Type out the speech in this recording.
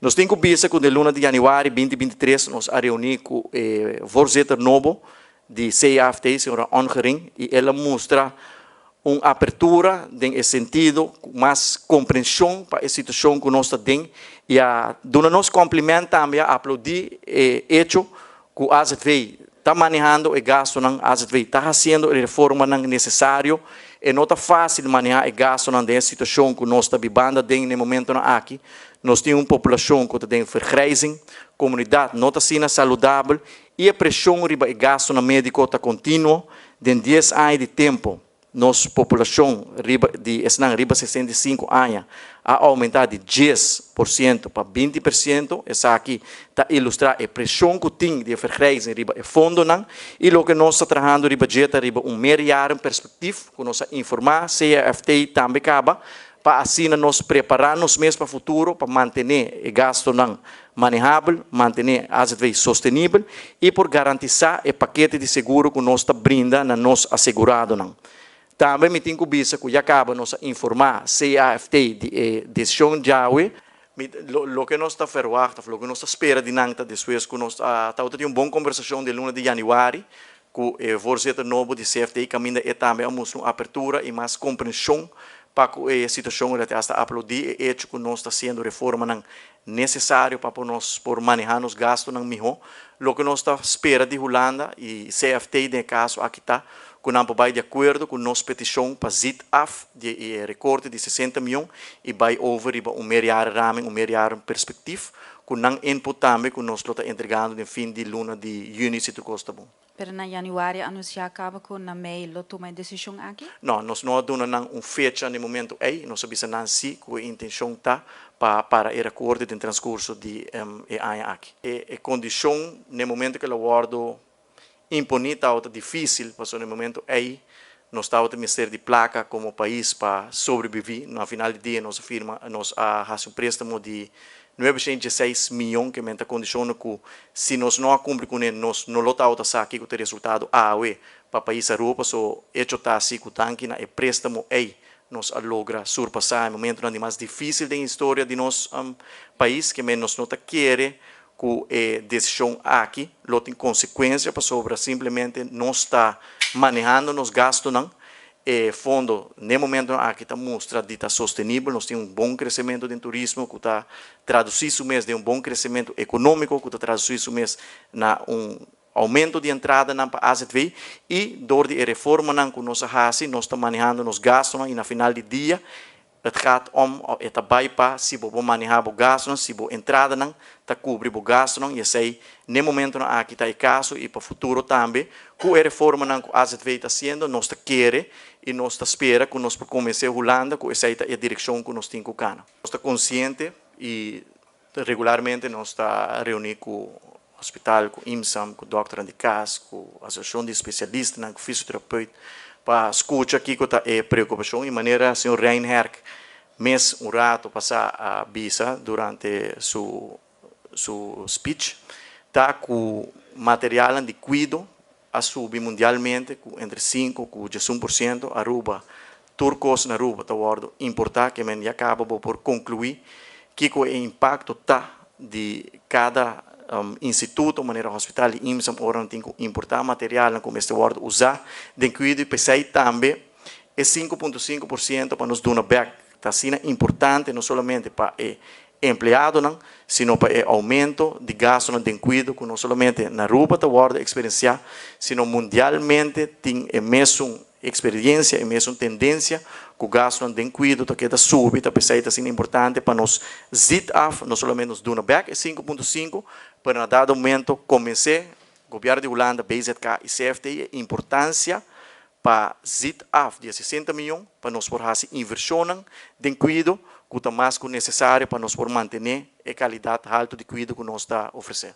Nós temos que que no luna de janeiro 2023 nós a reunir com o voorzitter novo de CAFT, senhora Ongering, e ela mostra uma abertura em sentido, mais compreensão para a situação que nós temos e a nos cumprimento também a aplaudir o hecho que a AZV está manejando o gasto na AZV, está fazendo a reforma necessária e não está fácil manejar o gasto na situação que nós estamos vivendo no momento aqui. Nós temos uma população que tem vergrijzing, comunidade não está sendo saudável e a pressão riba o gasto na médico está contínua. De 10 anos de tempo, nossa população riba 65 anos a aumentar de 10% para 20%. Essa aqui está ilustrar a pressão que tem de vergrijzing riba o fundo não e o que nós estamos trabalhando riba jeta riba meio perspectiva que nós informar CAFT também acaba para assim nós prepararmos mesmo para o futuro, para manter o gasto manejável, manter a AZV sustentável e por garantizar o paquete de seguro que nós está brinda na nosso assegurado. Também me tenho que que já acaba nós informar CAFT de decisão de AUE, o que nós está ferroado, o que nós espera de nanta depois que nós está tendo uma boa conversação de luna de janeiro com o voorzitter novo de CAFT, caminha e também uma abertura e mais compreensão para a situação que está aplaudir e hecho que nós está sendo reforma necessário para nós por manejar os gastos melhor. O que nós está espera de Holanda e CAFT de caso aqui está que não vai de acordo com nossa petição para ZIT-AF de recorte de 60 milhões e vai over meio ramen, meio perspectiva, que não input também que nós está entregando no fim de luna de junho se tudo está bom. Pero na januário anunciar acaba com na Mei lo toma decisão aqui? Não, nós não damos uma fecha no momento aí, nós sabemos se a intenção está para o recorte de transcurso de ano aqui. A condição no momento que o acordo imponita é difícil, porque no momento aí nós estamos a ministério de placa como país para sobreviver. No final do dia nós afirma nós fazemos um préstamo de 916 milhões que é a condição que se nós não cumprimos com ele, nós não estamos aqui com o resultado AOE para o país Europa, so hecho está assim que o préstamo aí nós logra surpassar o momento mais difícil da história de nosso país, que nós não queremos que a decisão aqui tem consequência para sobre simplesmente não está manejando os gastos não. O fundo, no momento aqui está mostrando que está sustentável, nós temos bom crescimento do turismo, que está traduzido mesmo de bom crescimento econômico, que está traduzido mesmo na aumento de entrada na AZV e dor de reforma que nós fazemos, nós estamos manejando os gastos e no final do dia het gaat het para se você manejar o gasto, se você entrada não está cobrir o gasto não e sei no momento aqui está o caso e para o futuro também com a reforma que a AZV está fazendo nós está querer e nós está espera que nós comece a Holanda com essa é a direção que nós temos que nós está consciente e regularmente nós está reunido com o hospital, com o IMSAM, com o Dr. de Cas, com a associação de especialistas, com o fisioterapeuta para escutar aqui que é preocupação e maneira o senhor Reinhard mês rato passar a visa durante seu speech está com material de cuidado a subir mundialmente entre 5 e 10% Aruba turcos na Aruba está importar que já acaba por concluir que o impacto está de cada instituto, maneira hospital e IMSAM, ora tem que importar material como este word usar, de cuidado e pensar também é 5,5% para nos dar back. Está sendo importante não somente para o empregado, sino para o aumento de gasto de cuidado, que não somente na Aruba está word experienciar, sino mundialmente tem a mesma experiência, a mesma tendência que o gasto de cuidado está subir, está pensar está sendo importante para nos ZIT-AF, não somente nos dar back, é 5,5%, para na dado momento comecei o governo de Holanda, BZK e CFT a importância para ZIT-AF de 60 milhões para nós por fazer inversão de cuidado que está mais que necessário para nós por manter a qualidade alta de cuidado que nós está oferecendo.